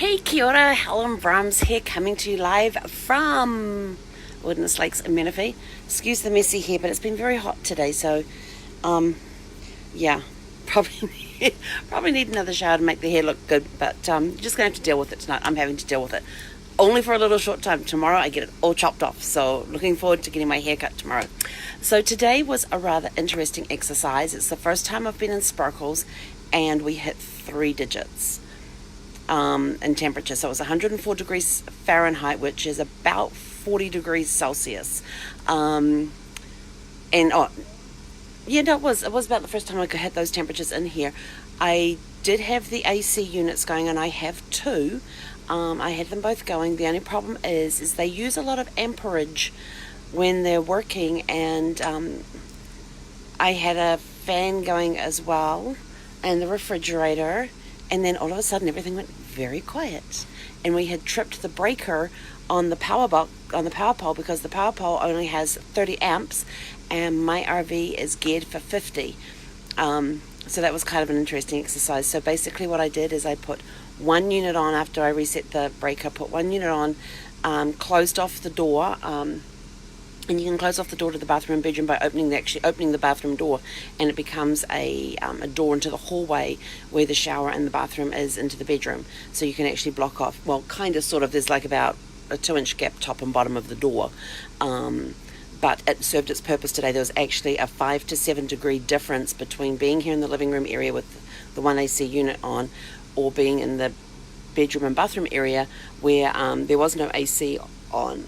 Hey, kia ora, Helen Brahms here, coming to you live from Wilderness Lakes in Menifee. Excuse the messy hair, but it's been very hot today, so, yeah, probably probably need another shower to make the hair look good, but you're just going to have to deal with it tonight. I'm having to deal with it. Only for a little short time. Tomorrow I get it all chopped off, so looking forward to getting my hair cut tomorrow. So today was a rather interesting exercise. It's the first time I've been in Sparkles, and we hit 3 digits. In temperature. So it was 104 degrees Fahrenheit, which is about 40 degrees Celsius. And it was about the first time I could hit those temperatures in here. I did have the AC units going, and I have 2. I had them both going. The only problem is they use a lot of amperage when they're working, and I had a fan going as well, and the refrigerator. And then all of a sudden, everything went very quiet, and we had tripped the breaker on the power pole, because the power pole only has 30 amps, and my RV is geared for 50. So that was kind of an interesting exercise. So basically, what I did is I put 1 unit on after I reset the breaker. Put 1 unit on, closed off the door. And you can close off the door to the bathroom and bedroom by opening the bathroom door, and it becomes a door into the hallway where the shower and the bathroom is into the bedroom. So you can actually block off, well, kind of, sort of, there's like about a 2-inch gap top and bottom of the door. But it served its purpose today. There was actually a 5 to 7 degree difference between being here in the living room area with the 1 AC unit on, or being in the bedroom and bathroom area where there was no AC on,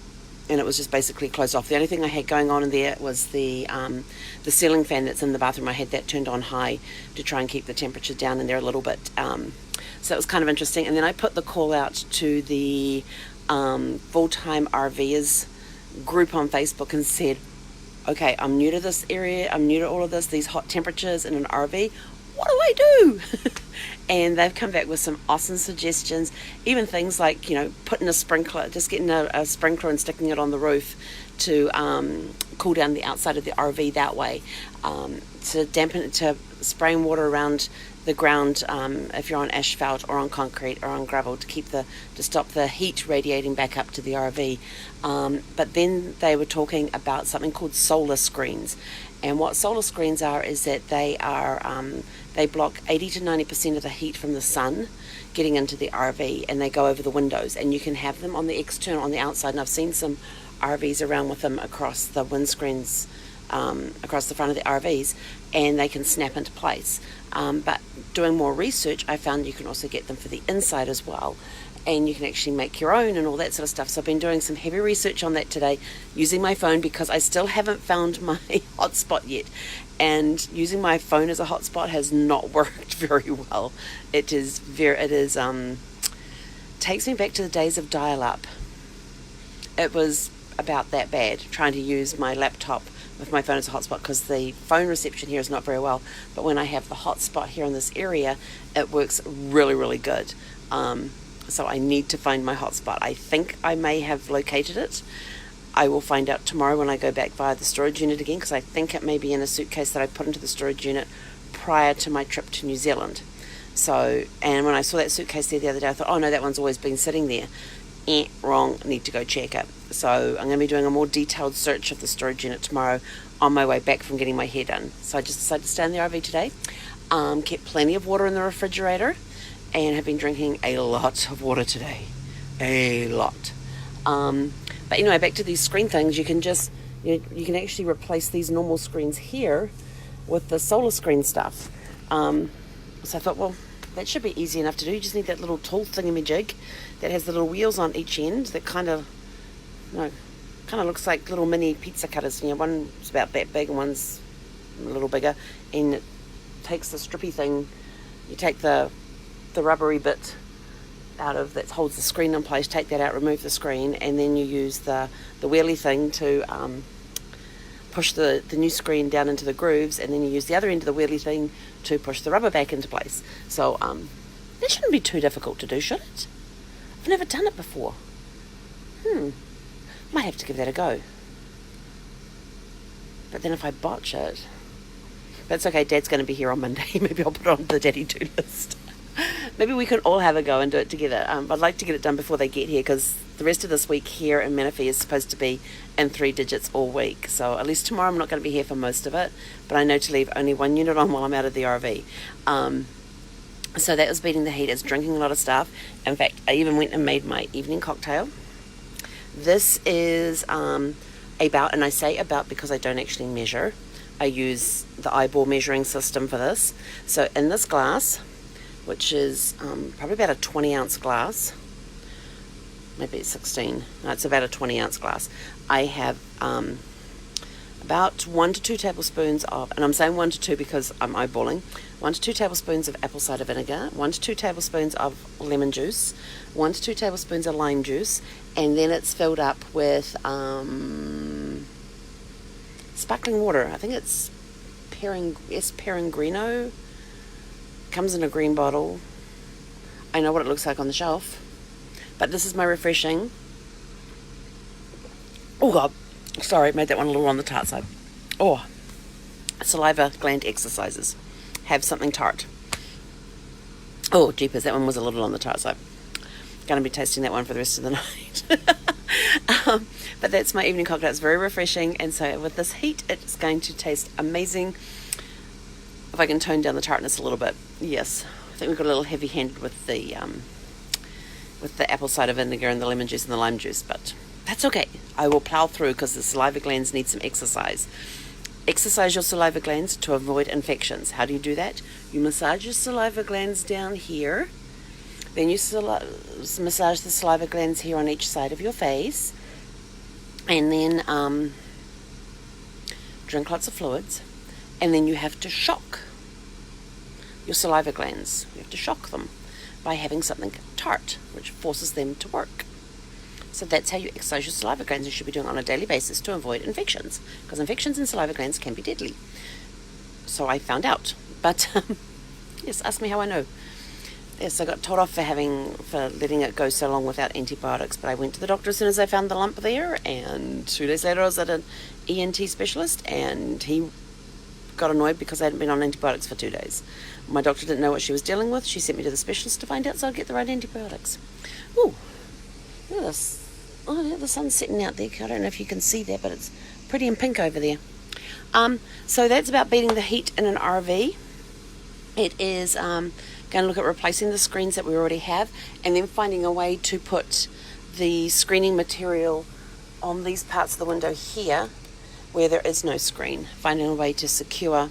and it was just basically closed off. The only thing I had going on in there was the ceiling fan that's in the bathroom. I had that turned on high to try and keep the temperature down in there a little bit. So it was kind of interesting. And then I put the call out to the full-time RVers group on Facebook and said, okay, I'm new to this area. I'm new to all of this, these hot temperatures in an RV. What do I do? And they've come back with some awesome suggestions, even things like, putting a sprinkler, just getting a sprinkler and sticking it on the roof to cool down the outside of the RV that way, to dampen it, to spraying water around the ground if you're on asphalt or on concrete or on gravel, to stop the heat radiating back up to the RV. But then they were talking about something called solar screens. And what solar screens are is that they block 80 to 90% of the heat from the sun getting into the RV, and they go over the windows, and you can have them on the external, on the outside. And I've seen some RVs around with them across the windscreens, across the front of the RVs, and they can snap into place. But doing more research, I found you can also get them for the inside as well, and you can actually make your own and all that sort of stuff. So I've been doing some heavy research on that today, using my phone, because I still haven't found my hotspot yet. And using my phone as a hotspot has not worked very well. It takes me back to the days of dial-up. It was about that bad, trying to use my laptop with my phone as a hotspot, because the phone reception here is not very well. But when I have the hotspot here in this area, it works really, really good. So I need to find my hotspot. I think I may have located it. I will find out tomorrow when I go back via the storage unit again, because I think it may be in a suitcase that I put into the storage unit prior to my trip to New Zealand. So, and when I saw that suitcase there the other day, I thought, oh no, that one's always been sitting there. Wrong, need to go check it. So I'm going to be doing a more detailed search of the storage unit tomorrow on my way back from getting my hair done. So I just decided to stay in the RV today. Kept plenty of water in the refrigerator, and have been drinking a lot of water today. A lot. But anyway, back to these screen things. You can can actually replace these normal screens here with the solar screen stuff. So I thought, well, that should be easy enough to do. You just need that little tool thingamajig that has the little wheels on each end that kind of looks like little mini pizza cutters. One's about that big and one's a little bigger, and it takes the strippy thing. You take the rubbery bit out of that holds the screen in place, take that out, remove the screen, and then you use the wheelie thing to push the new screen down into the grooves, and then you use the other end of the wheelie thing to push the rubber back into place. So that shouldn't be too difficult to do, should it? I've never done it before. Might have to give that a go. But then if I botch it, but it's okay, Dad's going to be here on Monday. Maybe I'll put it on the daddy-do list. maybe we can all have a go and do it together. I'd like to get it done before they get here, because the rest of this week here in Menifee is supposed to be in 3 digits all week. So at least tomorrow I'm not going to be here for most of it, but I know to leave only 1 unit on while I'm out of the RV. So that was beating the heat. It's drinking a lot of stuff. In fact, I even went and made my evening cocktail. This is about, and I say about because I don't actually measure. I use the eyeball measuring system for this. So in this glass, which is probably about a 20-ounce glass, maybe it's 16. No, it's about a 20-ounce glass. I have about 1 to 2 tablespoons of, and I'm saying 1 to 2 because I'm eyeballing, 1 to 2 tablespoons of apple cider vinegar, 1 to 2 tablespoons of lemon juice, 1 to 2 tablespoons of lime juice, and then it's filled up with sparkling water. I think it's Peregrino. Comes in a green bottle. I know what it looks like on the shelf, but this is my refreshing. Oh God, sorry, made that one a little on the tart side. Oh, saliva gland exercises. Have something tart. Oh, jeepers, that one was a little on the tart side. Going to be tasting that one for the rest of the night. But that's my evening cocktail. It's very refreshing, and so with this heat, it's going to taste amazing. If I can tone down the tartness a little bit, yes. I think we got a little heavy-handed with the apple cider vinegar and the lemon juice and the lime juice, but that's okay. I will plow through because the saliva glands need some exercise. Exercise your saliva glands to avoid infections. How do you do that? You massage your saliva glands down here. Then you massage the saliva glands here on each side of your face. And then drink lots of fluids. And then you have to shock your saliva glands. You have to shock them by having something tart, which forces them to work. So that's how you exercise your saliva glands. You should be doing it on a daily basis to avoid infections, because infections in saliva glands can be deadly. So I found out. But yes, ask me how I know. Yes, I got told off for letting it go so long without antibiotics, but I went to the doctor as soon as I found the lump there, and 2 days later I was at an ENT specialist, and he got annoyed because I hadn't been on antibiotics for 2 days. My doctor didn't know what she was dealing with. She sent me to the specialist to find out so I'd get the right antibiotics. Ooh, look at this. Oh, yeah, the sun's setting out there. I don't know if you can see that, but it's pretty and pink over there. So that's about beating the heat in an RV. It is going to look at replacing the screens that we already have, and then finding a way to put the screening material on these parts of the window here where there is no screen. Finding a way to secure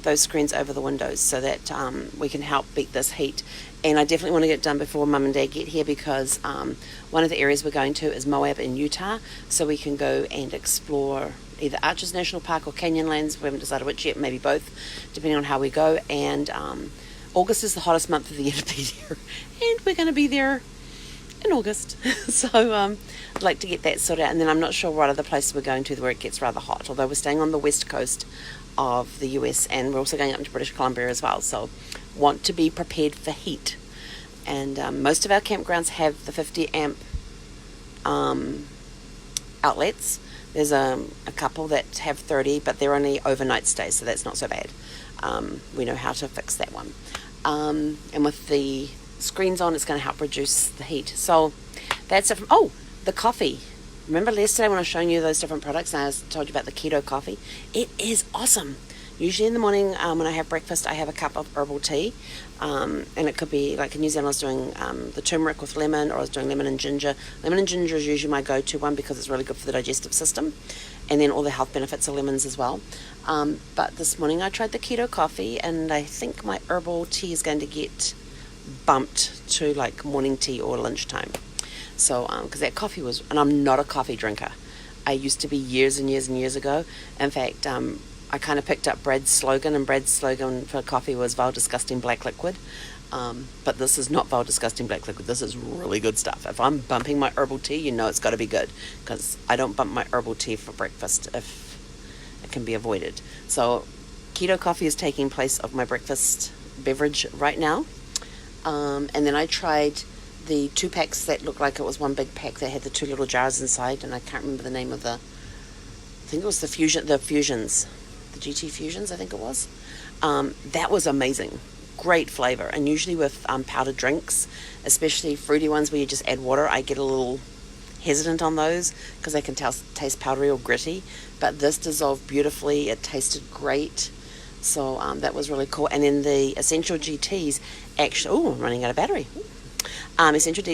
those screens over the windows so that we can help beat this heat. And I definitely want to get it done before Mum and Dad get here, because one of the areas we're going to is Moab in Utah, so we can go and explore either Arches National Park or Canyonlands. We haven't decided which yet, maybe both, depending on how we go. And August is the hottest month of the year to be there, and we're going to be there in August. So I'd like to get that sorted out. And then I'm not sure what other places we're going to where it gets rather hot, although we're staying on the west coast of the US, and we're also going up to British Columbia as well, so want to be prepared for heat. And most of our campgrounds have the 50 amp outlets. There's a couple that have 30, but they're only overnight stays, so that's not so bad. We know how to fix that one. And with the screens on, it's going to help reduce the heat. So that's it. Oh, the coffee. Remember yesterday when I was showing you those different products and I told you about the keto coffee? It is awesome. Usually in the morning when I have breakfast, I have a cup of herbal tea. And it could be, like in New Zealand, I was doing the turmeric with lemon, or I was doing lemon and ginger. Lemon and ginger is usually my go-to one because it's really good for the digestive system. And then all the health benefits of lemons as well. But this morning I tried the keto coffee, and I think my herbal tea is going to get bumped to like morning tea or lunchtime. So, because that coffee was, and I'm not a coffee drinker. I used to be years and years and years ago. In fact, I kind of picked up Brad's slogan, and Brad's slogan for coffee was vile, disgusting black liquid. But this is not vile, disgusting black liquid. This is really good stuff. If I'm bumping my herbal tea, you know it's got to be good, because I don't bump my herbal tea for breakfast if it can be avoided. So, keto coffee is taking place of my breakfast beverage right now. And then I tried the 2 packs that looked like it was one big pack that had the 2 little jars inside, and I can't remember the name of I think it was the GT Fusions, I think it was. That was amazing. great flavour. And usually with powdered drinks, especially fruity ones where you just add water, I get a little hesitant on those because they can taste powdery or gritty. But this dissolved beautifully. It tasted great. So that was really cool. And then the Essential GTs actually... I'm running out of battery. The Essential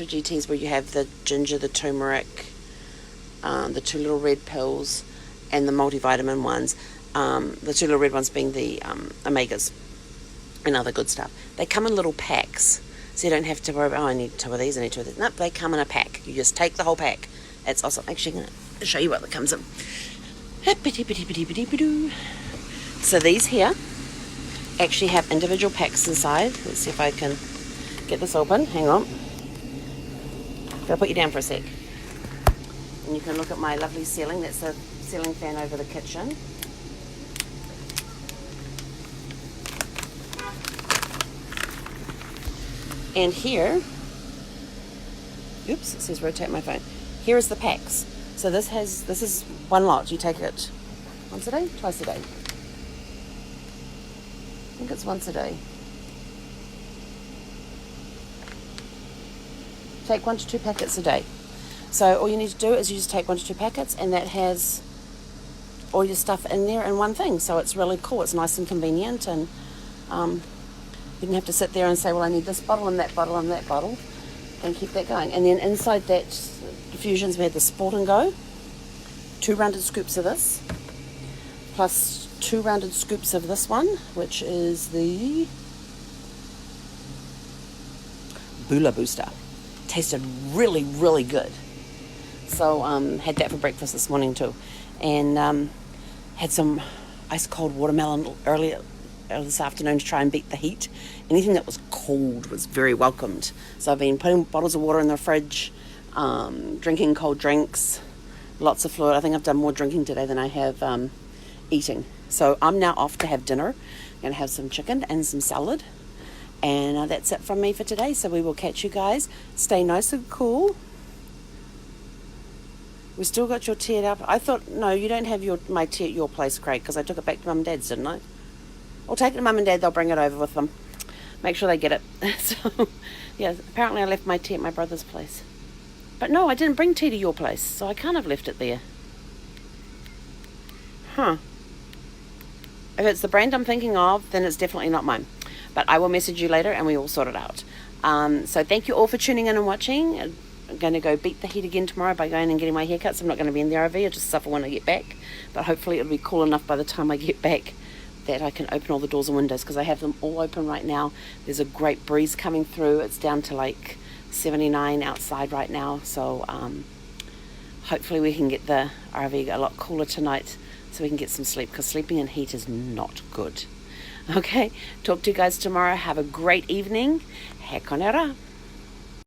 GTs where you have the ginger, the turmeric, the 2 little red pills, and the multivitamin ones. The 2 little red ones being the omegas and other good stuff. They come in little packs, so you don't have to worry about, I need 2 of these, I need 2 of these. Nope, they come in a pack. You just take the whole pack. It's awesome. Actually, I'm going to show you what that comes in. So these here actually have individual packs inside. Let's see if I can get this open. Hang on. I'll put you down for a sec. And you can look at my lovely ceiling. That's a ceiling fan over the kitchen. And here, oops, it says rotate my phone. Here is the packs. So this is one lot. You take it once a day, twice a day. I think it's once a day. Take 1 to 2 packets a day. So all you need to do is you just take 1 to 2 packets, and that has all your stuff in there in one thing. So it's really cool. It's nice and convenient, and you didn't have to sit there and say, well, I need this bottle and that bottle and that bottle, and keep that going. And then inside that diffusions, we had the Sport and Go, 2 rounded scoops of this, plus 2 rounded scoops of this one, which is the Bula Booster. Tasted really, really good. So had that for breakfast this morning too, and had some ice cold watermelon earlier this afternoon to try and beat the heat. Anything that was cold was very welcomed. So I've been putting bottles of water in the fridge, drinking cold drinks, lots of fluid. I think I've done more drinking today than I have eating. So I'm now off to have dinner. I'm going to have some chicken and some salad. And that's it from me for today. So we will catch you guys. Stay nice and cool. We still got your tea up. I thought, no, you don't have my tea at your place, Craig, because I took it back to Mum and Dad's, didn't I? I'll take it to Mum and Dad. They'll bring it over with them. Make sure they get it. So, yeah, apparently I left my tea at my brother's place. But no, I didn't bring tea to your place, so I can't have left it there. Huh. If it's the brand I'm thinking of, then it's definitely not mine. But I will message you later and we will sort it out. So thank you all for tuning in and watching. I'm going to go beat the heat again tomorrow by going and getting my hair cut. So I'm not going to be in the RV. I'll just suffer when I get back. But hopefully it'll be cool enough by the time I get back that I can open all the doors and windows, because I have them all open right now. There's a great breeze coming through. It's down to like 79 outside right now. So hopefully we can get the RV a lot cooler tonight so we can get some sleep, because sleeping in heat is not good. Okay, talk to you guys tomorrow. Have a great evening. He konera.